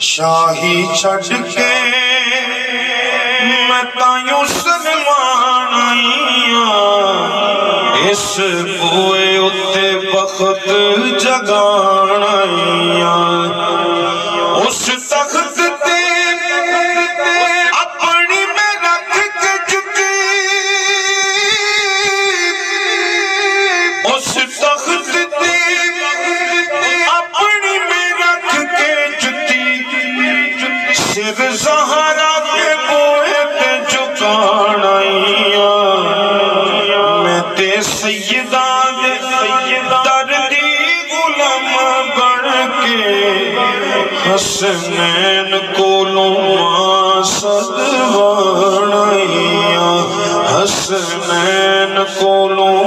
शाही छड़ के मैं तायूं सलमान आईया इस बुए उत्ते बखत जगान आईया उस तख्त ते अपनी में रख के जुटी उस तख्त ते अपनी में रख के जुटी सिर ज़हरा के बोए पे झुकान आईया मैं ते सैयदा दे दर्दी गुलाम बन के हसनैन कोलों मासद वाणिया हसनैन कोलों